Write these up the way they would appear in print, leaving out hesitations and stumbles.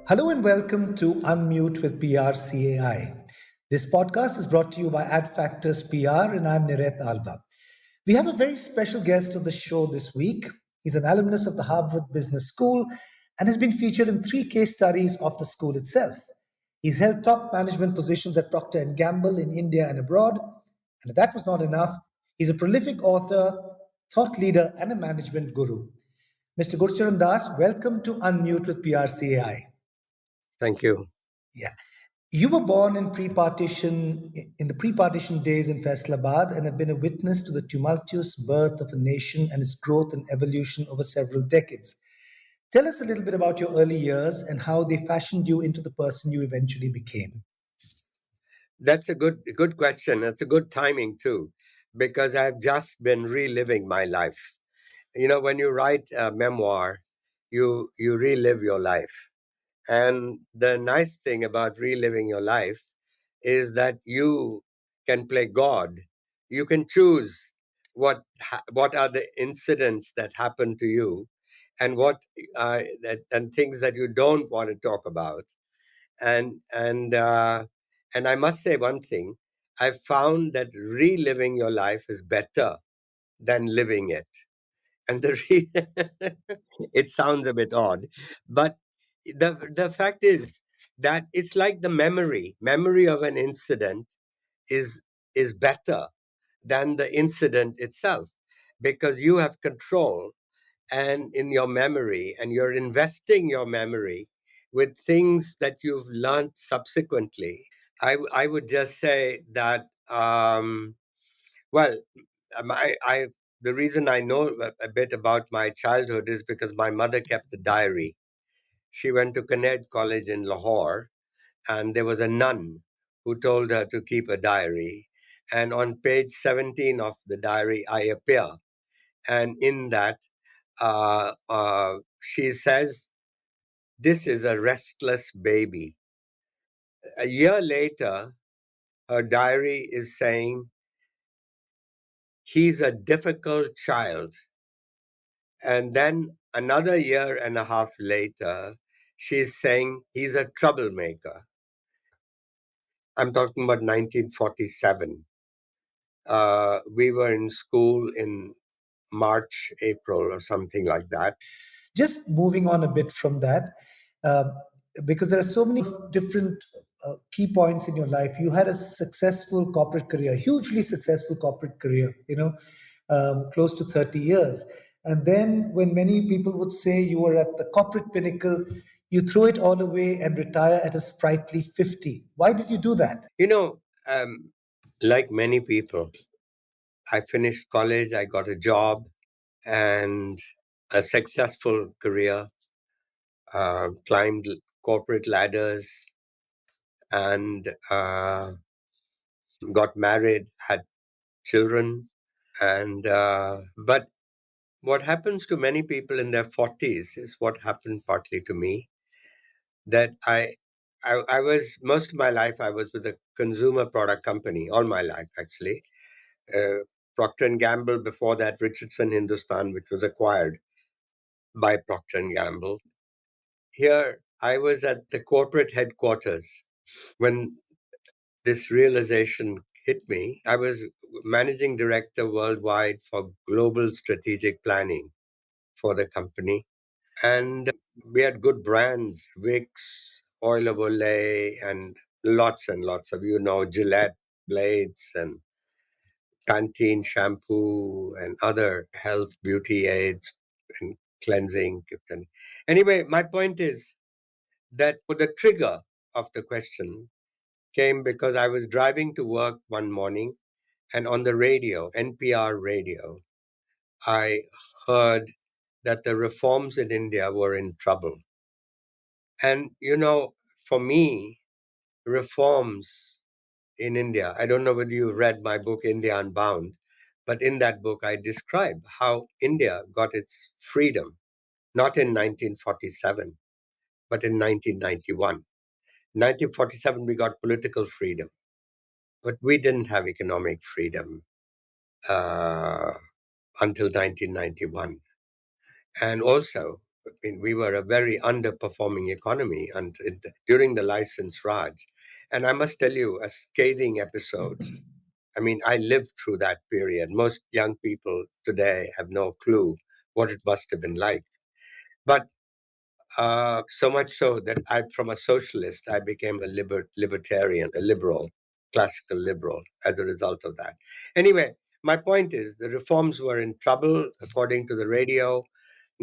Hello and welcome to Unmute with PRCAI. This podcast is brought to you by Ad Factors PR, and I'm Niret Alva. We have a very special guest on the show this week. He's an alumnus of the Harvard Business School and has been featured in three case studies of the school itself. He's held top management positions at Procter Gamble in India and abroad. And if that was not enough, he's a prolific author, thought leader, and a management guru. Mr. Gurcharan Das, welcome to Unmute with PRCAI. Thank you. Yeah. You were born in the pre-partition days in Faisalabad and have been a witness to the tumultuous birth of a nation and its growth and evolution over several decades. Tell us a little bit about your early years and how they fashioned you into the person you eventually became. That's a good question. That's a good timing too, because I've just been reliving my life. You know, when you write a memoir, you relive your life. And the nice thing about reliving your life is that you can play God. You can choose what are the incidents that happen to you, and what are and things that you don't want to talk about. And I must say one thing: I've found that reliving your life is better than living it. And it sounds a bit odd, but the fact is that it's like the memory of an incident is better than the incident itself, because you have control and in your memory, and you're investing your memory with things that you've learned subsequently. I would just say that well, I the reason I know a bit about my childhood is because my mother kept a diary. She went to Connect College in Lahore, and there was a nun who told her to keep a diary. And on page 17 of the diary, I appear, and in that, she says, "This is a restless baby." A year later, her diary is saying, "He's a difficult child." And then another year and a half later, she's saying, "He's a troublemaker." I'm talking about 1947. We were in school in March, April, or something like that. Just moving on a bit from that, uh, because there are so many different key points in your life. You had a successful corporate career, hugely successful corporate career, close to 30 years. And then when many people would say you were at the corporate pinnacle, you threw it all away and retire at a sprightly 50. Why did you do that? You know, like many people, I finished college, I got a job and a successful career, climbed corporate ladders, and got married, had children. And but what happens to many people in their 40s is what happened partly to me. That I was, most of my life I was with a consumer product company, all my life actually. Procter and Gamble, before that Richardson Hindustan, which was acquired by Procter and Gamble. Here I was at the corporate headquarters when this realization hit me. I was managing director worldwide for global strategic planning for the company. And we had good brands, Vicks, Oil of Olay, and lots of, Gillette blades and Pantene shampoo and other health beauty aids and cleansing. Anyway, my point is that the trigger of the question came because I was driving to work one morning, and on the radio, NPR radio, I heard that the reforms in India were in trouble. And, for me, reforms in India, I don't know whether you read my book, India Unbound, but in that book, I describe how India got its freedom, not in 1947, but in 1991. 1947, we got political freedom, but we didn't have economic freedom uh, until 1991. And also, I mean, we were a very underperforming economy during the license Raj. And I must tell you, a scathing episode. I mean, I lived through that period. Most young people today have no clue what it must have been like. But so much so that from a socialist, I became a libertarian, a liberal, classical liberal as a result of that. Anyway, my point is the reforms were in trouble, according to the radio.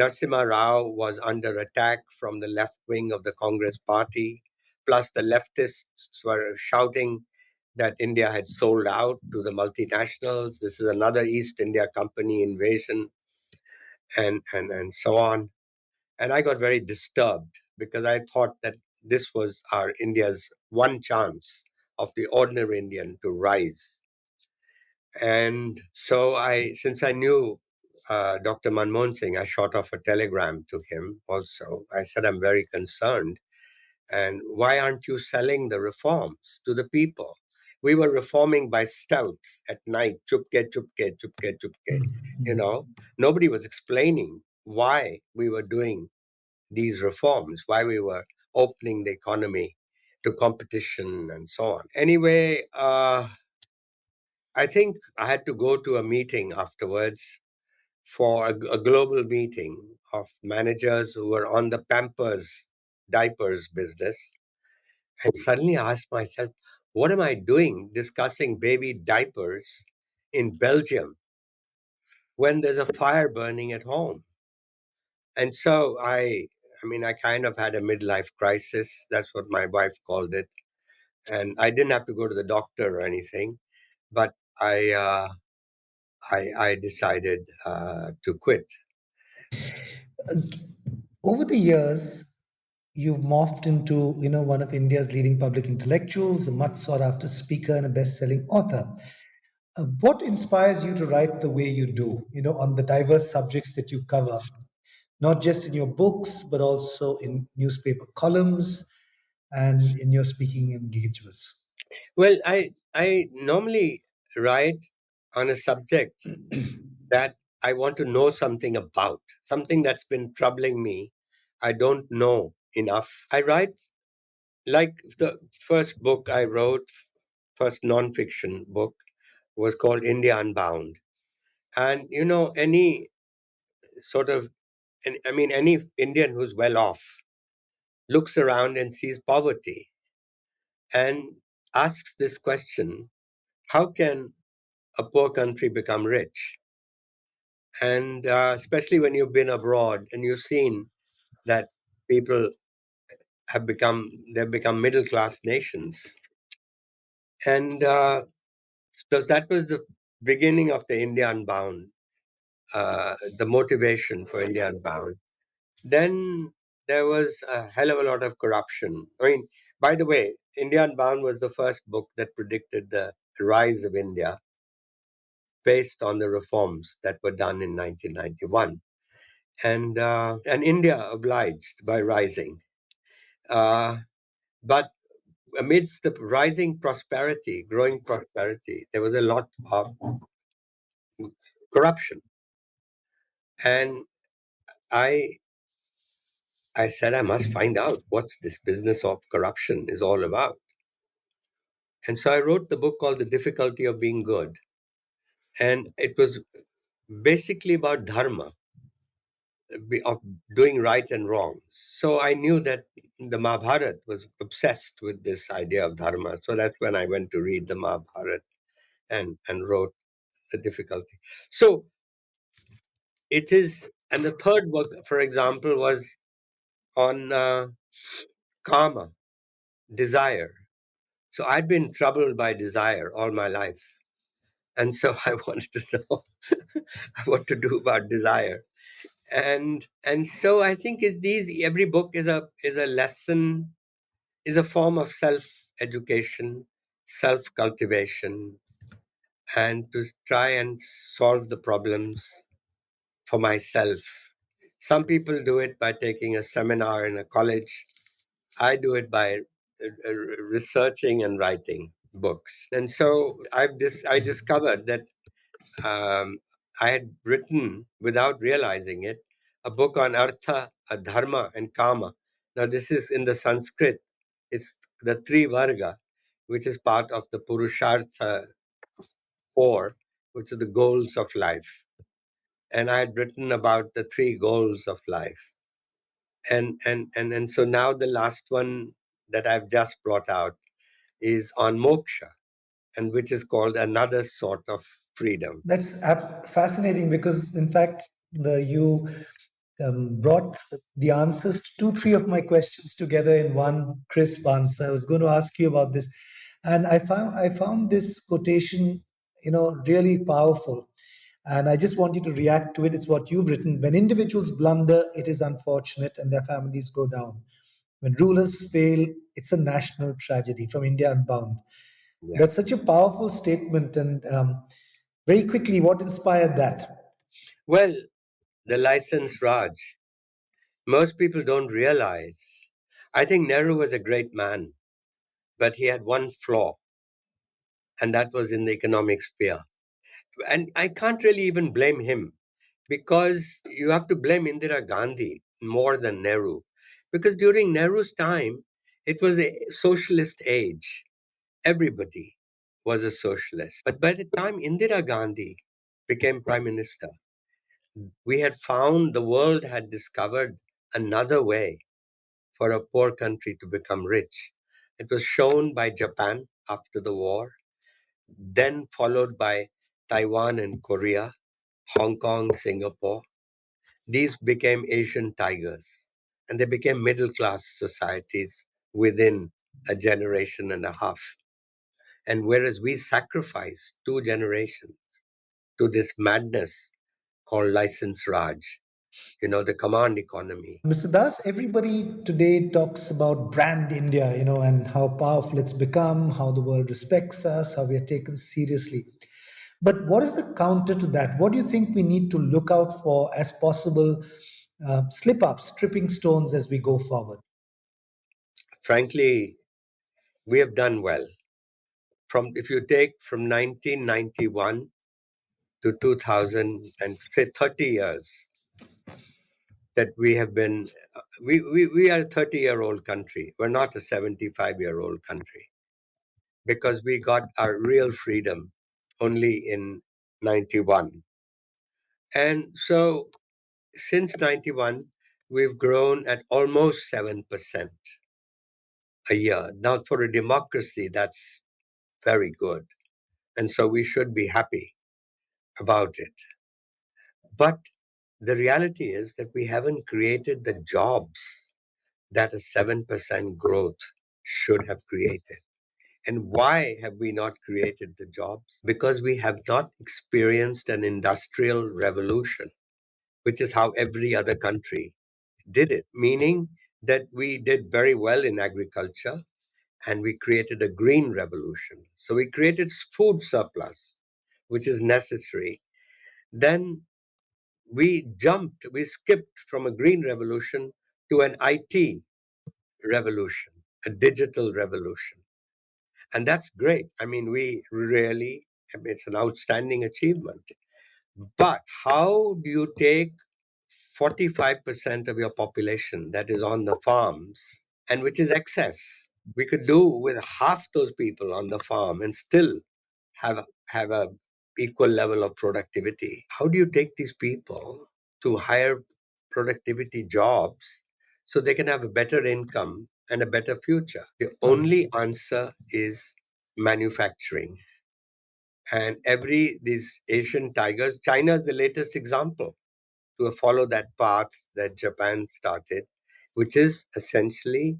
Narasimha Rao was under attack from the left wing of the Congress party. Plus, the leftists were shouting that India had sold out to the multinationals. This is another East India Company invasion, and so on. And I got very disturbed because I thought that this was our India's one chance of the ordinary Indian to rise. And so since I knew Dr. Manmohan Singh, I shot off a telegram to him also. I said, I'm very concerned. And why aren't you selling the reforms to the people? We were reforming by stealth at night, chupke, chupke, chupke, chupke. You know, nobody was explaining why we were doing these reforms, why we were opening the economy to competition and so on. Anyway, I think I had to go to a meeting afterwards for a global meeting of managers who were on the Pampers diapers business. And suddenly I asked myself, what am I doing discussing baby diapers in Belgium when there's a fire burning at home? And so I mean, I kind of had a midlife crisis. That's what my wife called it. And I didn't have to go to the doctor or anything, but I decided to quit. Over the years, you've morphed into, one of India's leading public intellectuals, a much sought after speaker, and a best-selling author. What inspires you to write the way you do, on the diverse subjects that you cover, not just in your books, but also in newspaper columns and in your speaking engagements? Well, I normally write on a subject that I want to know something about, something that's been troubling me. I don't know enough. I write like the first book I wrote, first nonfiction book, was called India Unbound. And, any sort of, I mean, any Indian who's well off looks around and sees poverty and asks this question: how can a poor country become rich? And especially when you've been abroad and you've seen that people they've become middle class nations. And so that was the beginning of the India Unbound, the motivation for India Unbound. Then there was a hell of a lot of corruption. I mean, by the way, India Unbound was the first book that predicted the rise of India based on the reforms that were done in 1991. And India obliged by rising. Uh, but amidst the rising prosperity, growing prosperity, there was a lot of corruption. And I I said I must find out what's this business of corruption is all about. And so I wrote the book called The Difficulty of Being Good. And it was basically about dharma, of doing right and wrong. So I knew that the Mahabharata was obsessed with this idea of dharma. So that's when I went to read the Mahabharata and wrote The Difficulty. So it is, and the third book, for example, was on karma, desire. So I'd been troubled by desire all my life. And so I wanted to know what to do about desire. And so I think every book is a lesson, is a form of self education, self cultivation, and to try and solve the problems for myself. Some people do it by taking a seminar in a college. I do it by researching and writing books. And so I discovered that I had written, without realizing it, a book on artha, dharma, and kama. Now, this is in the Sanskrit. It's the three varga, which is part of the Purushartha four, which are the goals of life. And I had written about the three goals of life. And so now the last one that I've just brought out is on moksha, and which is called another sort of freedom. That's fascinating because, in fact, you brought the answers to two, three of my questions together in one crisp answer. I was going to ask you about this, and I found this quotation, really powerful, and I just want you to react to it. It's what you've written: "When individuals blunder, it is unfortunate, and their families go down. When rulers fail, it's a national tragedy." From India Unbound. Yeah. That's such a powerful statement, and very quickly, what inspired that? Well, the license Raj. Most people don't realize. I think Nehru was a great man, but he had one flaw, and that was in the economic sphere. And I can't really even blame him, because you have to blame Indira Gandhi more than Nehru. Because during Nehru's time, it was a socialist age. Everybody was a socialist. But by the time Indira Gandhi became prime minister, we had found the world had discovered another way for a poor country to become rich. It was shown by Japan after the war, then followed by Taiwan and Korea, Hong Kong, Singapore. These became Asian tigers, and they became middle class societies within a generation and a half. And whereas we sacrificed two generations to this madness called license Raj, the command economy. Mr. Das, everybody today talks about brand India, and how powerful it's become, how the world respects us, how we are taken seriously. But what is the counter to that? What do you think we need to look out for as possible slip ups, tripping stones as we go forward? Frankly, we have done well. If you take from 1991 to 2000, and say 30 years that we have been, we are a 30-year-old country. We're not a 75-year-old country, because we got our real freedom only in 91. And so since 91, we've grown at almost 7% a year. Now, for a democracy, that's very good. And so we should be happy about it. But the reality is that we haven't created the jobs that a 7% growth should have created. And why have we not created the jobs? Because we have not experienced an industrial revolution, which is how every other country did it, meaning that we did very well in agriculture and we created a green revolution. So we created food surplus, which is necessary. Then we skipped from a green revolution to an IT revolution, a digital revolution. And that's great. I mean, it's an outstanding achievement. But how do you take 45% of your population that is on the farms, and which is excess? We could do with half those people on the farm and still have a equal level of productivity. How do you take these people to higher productivity jobs so they can have a better income and a better future? The only answer is manufacturing. And these Asian tigers, China is the latest example to follow that path that Japan started, which is essentially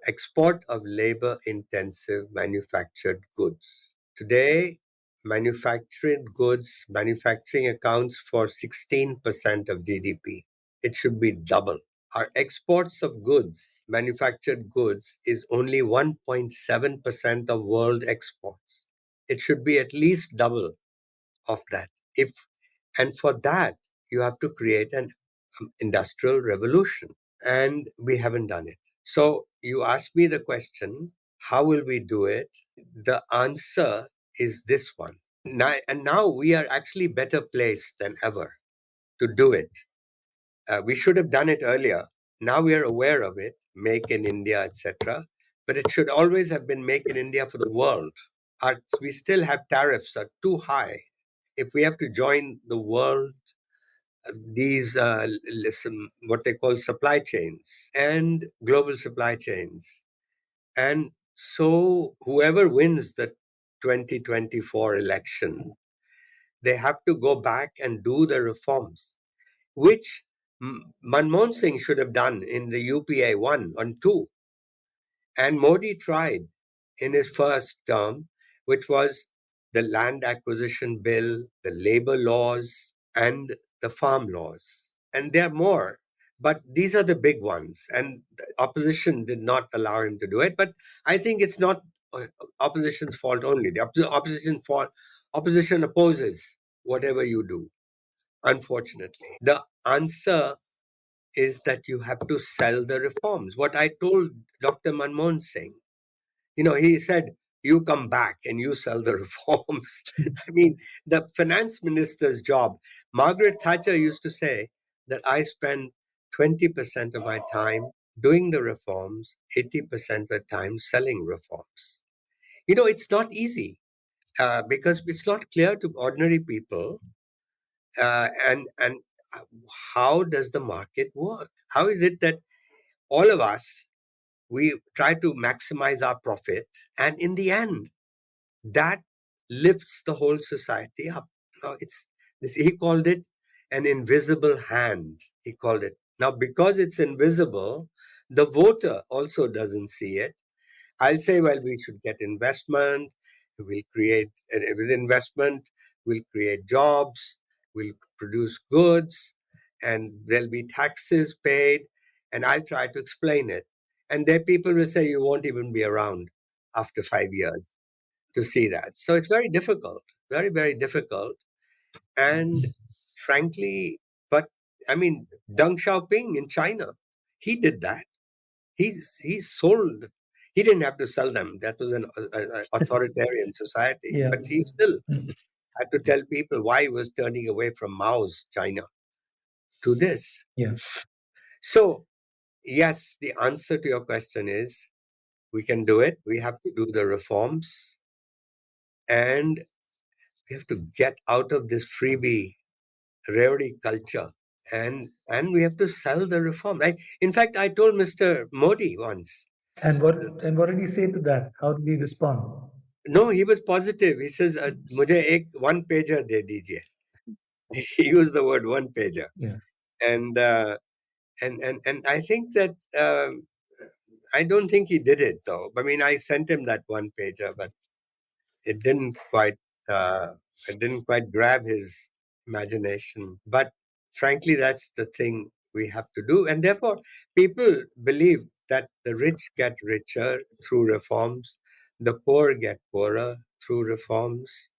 export of labor intensive manufactured goods. Today, manufacturing accounts for 16% of GDP. It should be double. Our exports of goods, manufactured goods, is only 1.7% of world exports. It should be at least double of that. And for that, you have to create an industrial revolution. And we haven't done it. So you ask me the question, how will we do it? The answer is this one. Now we are actually better placed than ever to do it. We should have done it earlier. Now we are aware of it, make in India, etc. But it should always have been make in India for the world. We still have tariffs that are too high. If we have to join the world, these what they call supply chains and global supply chains, and so whoever wins the 2024 election, they have to go back and do the reforms, which Manmohan Singh should have done in the UPA 1 and 2. And Modi tried in his first term, which was the land acquisition bill, the labor laws, and the farm laws. And there are more, but these are the big ones. And the opposition did not allow him to do it. But I think it's not opposition's fault only. The opposition opposes whatever you do, unfortunately. The answer is that you have to sell the reforms. What I told Dr. Manmohan Singh, he said, you come back and you sell the reforms. I mean, the finance minister's job, Margaret Thatcher used to say that I spend 20% of my time doing the reforms, 80% of the time selling reforms. It's not easy because it's not clear to ordinary people. And how does the market work? How is it that all of us, we try to maximize our profit, and in the end, that lifts the whole society up? Now, it's this. He called it an invisible hand. He called it. Now, because it's invisible, the voter also doesn't see it. I'll say, well, we should get investment. We'll create, with investment, we'll create jobs, we'll produce goods, and there'll be taxes paid. And I'll try to explain it. And there people will say, you won't even be around after 5 years to see that. So it's very difficult, very, very difficult. And frankly, but I mean, Deng Xiaoping in China, he did that. He sold. He didn't have to sell them. That was an authoritarian society. Yeah. But he still had to tell people why he was turning away from Mao's China to this. Yeah. So, yes, the answer to your question is we can do it. We have to do the reforms. And we have to get out of this freebie, rarity culture. And we have to sell the reform. In fact, I told Mr. Modi once. And what did he say to that? How did he respond? No, he was positive. He says, "Mujhe ek one pager de dijiye." He used the word one pager. Yeah. And I think that I don't think he did it though. I mean, I sent him that one pager, but it didn't quite grab his imagination. But frankly, that's the thing we have to do. And therefore, people believe that the rich get richer through reforms, the poor get poorer through reforms.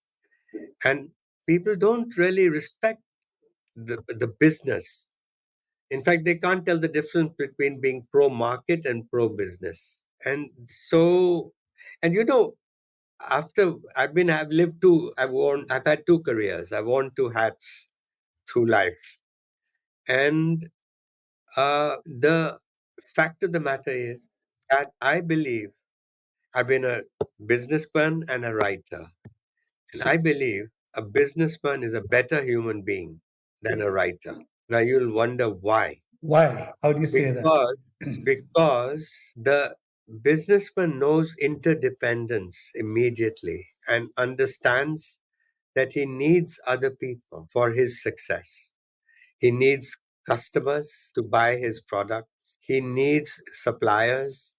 And people don't really respect the business. In fact, they can't tell the difference between being pro-market and pro-business. And so, and after I've had two careers. I've worn two hats through life. And the fact of the matter is that I believe I've been a businessman and a writer. And I believe a businessman is a better human being than a writer. Now you'll wonder why. Why? How do you say that? Because the businessman knows interdependence immediately and understands that he needs other people for his success. He needs customers to buy his products. He needs suppliers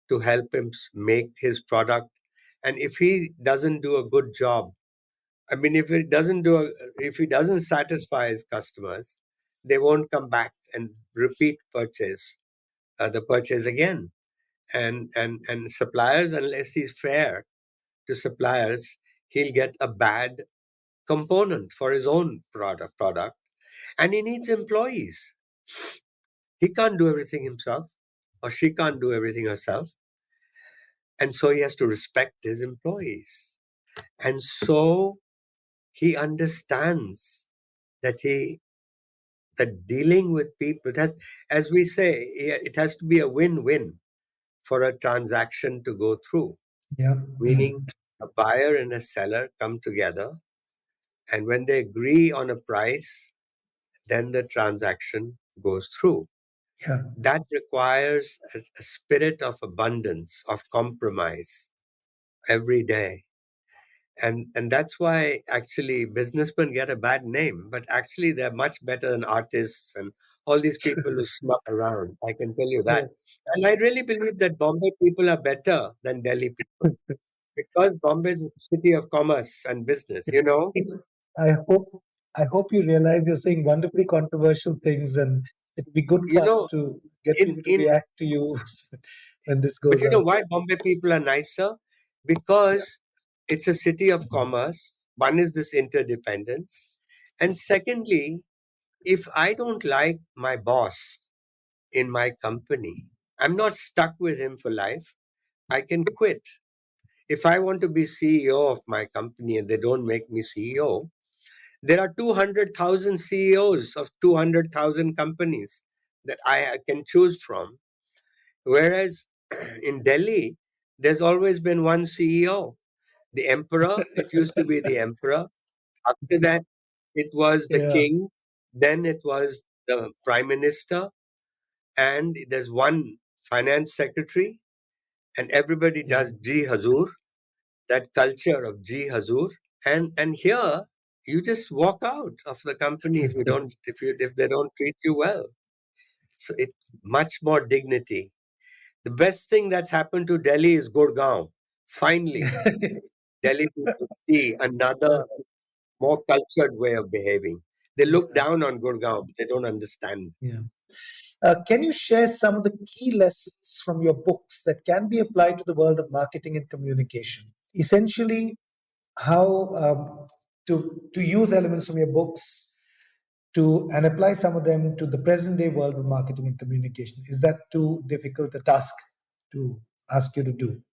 to help him make his product. And if he doesn't do a good job, I mean, if he doesn't satisfy his customers, they won't come back and repeat the purchase again. And suppliers, unless he's fair to suppliers, he'll get a bad component for his own product. And he needs employees. He can't do everything himself, or she can't do everything herself. And so he has to respect his employees. And so he understands that that dealing with people, it has, as we say, it has to be a win-win for a transaction to go through. Yeah. Meaning a buyer and a seller come together, and when they agree on a price, then the transaction goes through. Yeah. That requires a spirit of abundance, of compromise every day. And that's why actually businessmen get a bad name, but actually they're much better than artists and all these people who smuck around. I can tell you Yeah. that. And I really believe that Bombay people are better than Delhi people because Bombay is a city of commerce and business, you know. I hope I hope you realize you're saying wonderfully controversial things, and it'll be good You fun know, to get in people to in react to you when this but goes you know out. why Bombay people are nicer? Yeah. Because it's a city of commerce. One is this interdependence. And secondly, if I don't like my boss in my company, I'm not stuck with him for life. I can quit. If I want to be CEO of my company and they don't make me CEO, there are 200,000 CEOs of 200,000 companies that I can choose from. Whereas in Delhi, there's always been one CEO. The emperor, it used to be the emperor. After that, it was the Yeah. king. Then it was the prime minister. And there's one finance secretary. And everybody Yeah. does Ji Hazur, that culture of Ji Hazur. And here, you just walk out of the company if they don't treat you well. So it much more dignity. The best thing that's happened to Delhi is Gurgaon. Finally, Delhi people see another more cultured way of behaving. They look Yeah. down on Gurgaon, but they don't understand. Yeah. Can you share some of the key lessons from your books that can be applied to the world of marketing and communication? Essentially, how to use elements from your books to and apply some of them to the present day world of marketing and communication. Is that too difficult a task to ask you to do?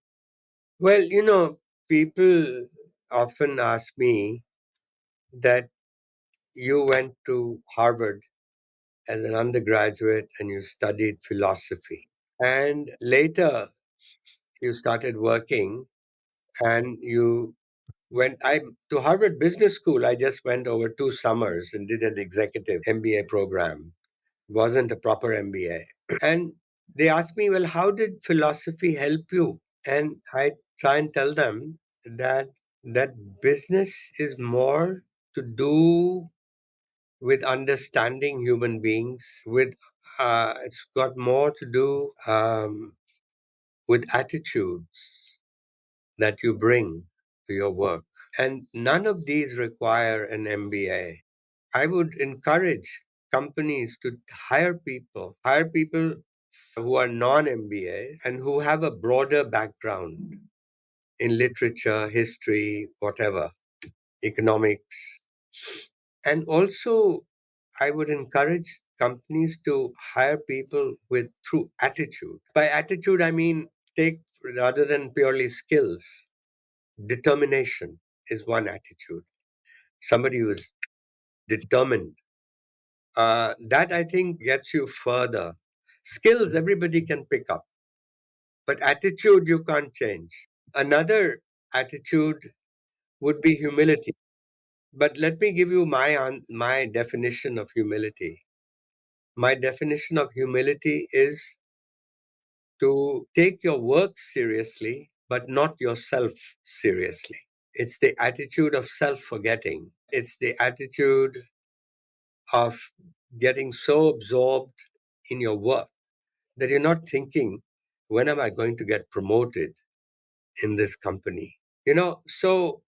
Well, people often ask me that you went to Harvard as an undergraduate and you studied philosophy. And later you started working and you went I to Harvard Business School. I just went over 2 summers and did an executive MBA program. It wasn't a proper MBA. And they asked me, well, how did philosophy help you? And I try and tell them that business is more to do with understanding human beings. With it's got more to do with attitudes that you bring to your work, and none of these require an MBA. I would encourage companies to hire people who are non MBA and who have a broader background in literature, history, whatever, economics. And also, I would encourage companies to hire people with through attitude. By attitude, I mean take rather than purely skills, determination is one attitude. Somebody who is determined. That I think gets you further. Skills everybody can pick up, but attitude you can't change. Another attitude would be humility. But let me give you my definition of humility. My definition of humility is to take your work seriously, but not yourself seriously. It's the attitude of self forgetting. It's the attitude of getting so absorbed in your work that you're not thinking, when am I going to get promoted in this company? So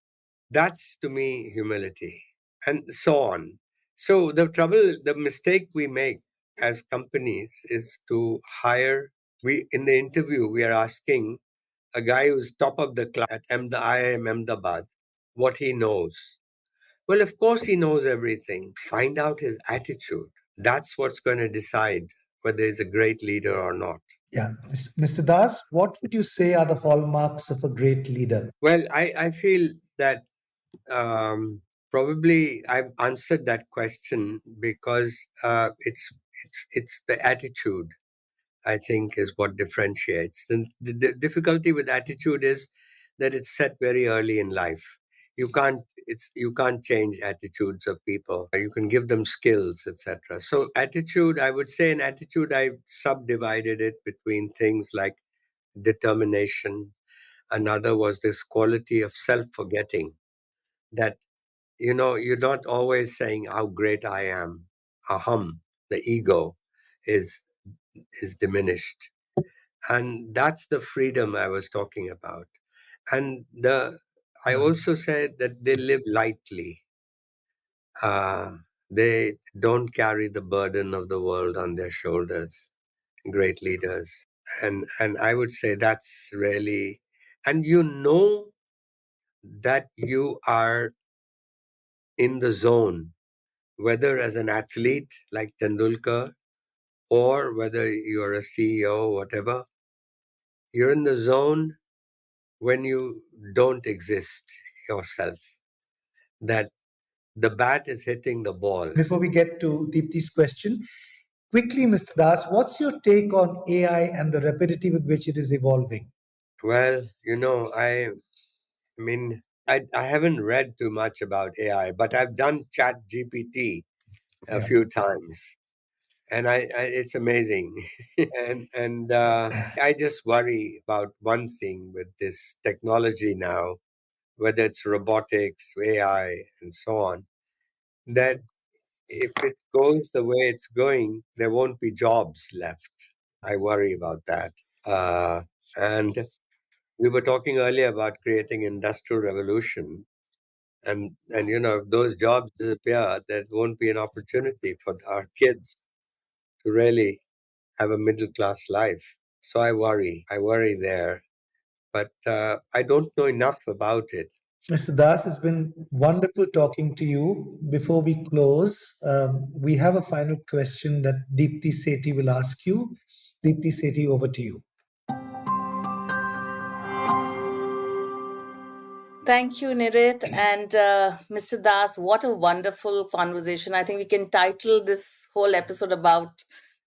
that's to me humility, and so on. So the mistake we make as companies is to hire. We in the interview we are asking a guy who's top of the class at IIM Ahmedabad what he knows. Well, of course he knows everything. Find out his attitude. That's what's going to decide whether he's a great leader or not. Yeah. Mr. Das, what would you say are the hallmarks of a great leader? Well, I feel that um, Probably I've answered that question because it's the attitude, I think, is what differentiates. The difficulty with attitude is that it's set very early in life. You can't change attitudes of people. You can give them skills, etc. So attitude, I would say, in attitude, I subdivided it between things like determination. Another was this quality of self-forgetting, that you're not always saying how great I am. Aham, the ego, is is diminished, and that's the freedom I was talking about. And I also said that they live lightly. They don't carry the burden of the world on their shoulders. Great leaders, and I would say that's really, and that you are in the zone, whether as an athlete like Tendulkar or whether you're a CEO, whatever, you're in the zone when you don't exist yourself. That the bat is hitting the ball. Before we get to Deepti's question, quickly, Mr. Das, what's your take on AI and the rapidity with which it is evolving? Well, I haven't read too much about AI, but I've done Chat GPT a Yeah. few times, and it's amazing. And I just worry about one thing with this technology now, whether it's robotics, AI, and so on, that if it goes the way it's going, there won't be jobs left. I worry about that. And we were talking earlier about creating industrial revolution, and if those jobs disappear, there won't be an opportunity for our kids to really have a middle class life. So I worry. I worry there, but I don't know enough about it. Mr. Das, it's been wonderful talking to you. Before we close, we have a final question that Deepti Sethi will ask you. Deepti Sethi, over to you. Thank you, Niret and Mr. Das. What a wonderful conversation. I think we can title this whole episode about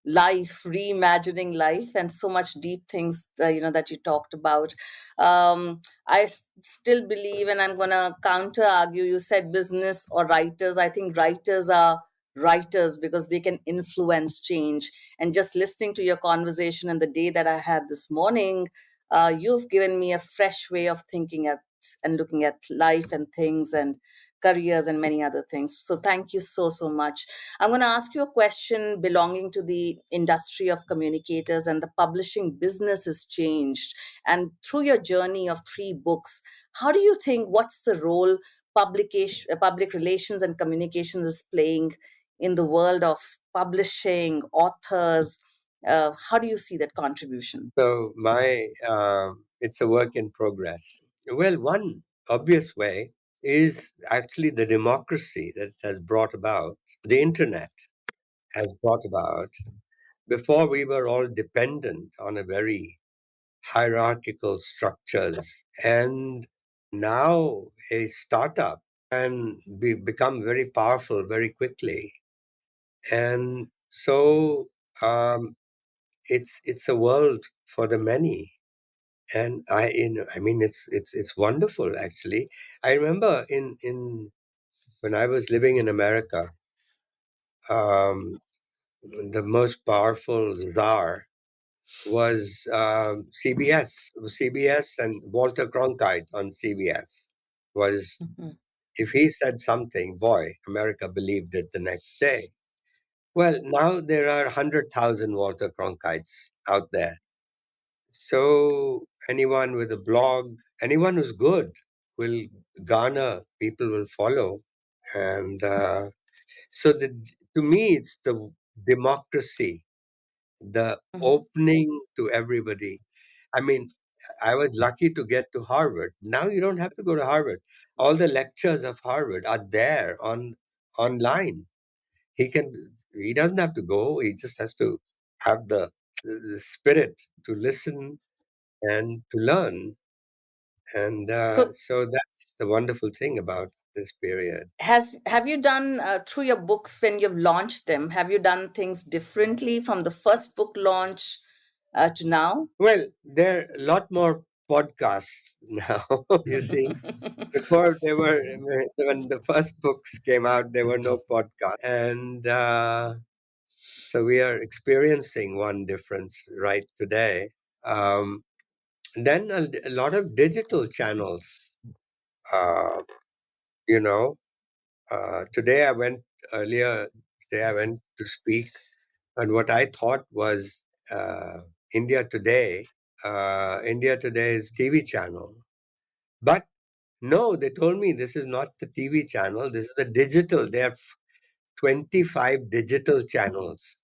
life, reimagining life, and so much deep things that you talked about. I still believe, and I'm going to counter argue. You said business or writers. I think writers are writers because they can influence change. And just listening to your conversation and the day that I had this morning, you've given me a fresh way of thinking and looking at life and things and careers and many other things. So thank you so much. I'm going to ask you a question belonging to the industry of communicators, and the publishing business has changed. And through your journey of 3 books, how do you think, what's the role public relations and communications is playing in the world of publishing, authors? How do you see that contribution? So it's a work in progress. Well, one obvious way is actually the democracy that it has brought about. The internet has brought about. Before, we were all dependent on a very hierarchical structures, and now a startup can become very powerful very quickly. And so it's a world for the many. And it's wonderful, actually. I remember in when I was living in America, um, the most powerful czar was CBS. CBS and Walter Cronkite on CBS was, Mhm. if he said something, boy, America believed it the next day. Well, now there are 100,000 Walter Cronkites out there. So anyone with a blog, anyone who's good, will garner, people will follow. And so to me, it's the democracy, the Mhm. opening to everybody. I mean, I was lucky to get to Harvard. Now you don't have to go to Harvard. All the lectures of Harvard are there online. He doesn't have to go. He just has to have the spirit to listen and to learn. And So- so that's the wonderful thing about this period. Have you done through your books when you've launched them? Have you done things differently from the first book launch to now? Well, there are a lot more podcasts now. You see, before they were, when the first books came out, there were no podcasts, and so we are experiencing one difference right today. Then a lot of digital channels. Uh, you know, today I went earlier. Today I went to speak, and what I thought was India Today. India Today's TV channel, but no, they told me this is not the TV channel. This is the digital. They have 25 digital channels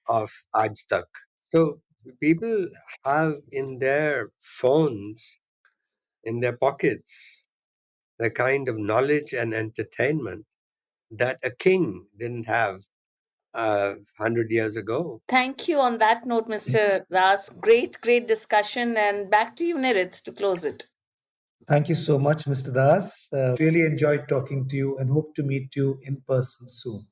of Aaj Tak. So people have in their phones, in their pockets, the kind of knowledge and entertainment that a king didn't have 100 years ago. Thank you. On that note, Mr. Das, great discussion. And back to you, Nirit, to close it. Thank you so much, Mr. Das. Really enjoyed talking to you and hope to meet you in person soon.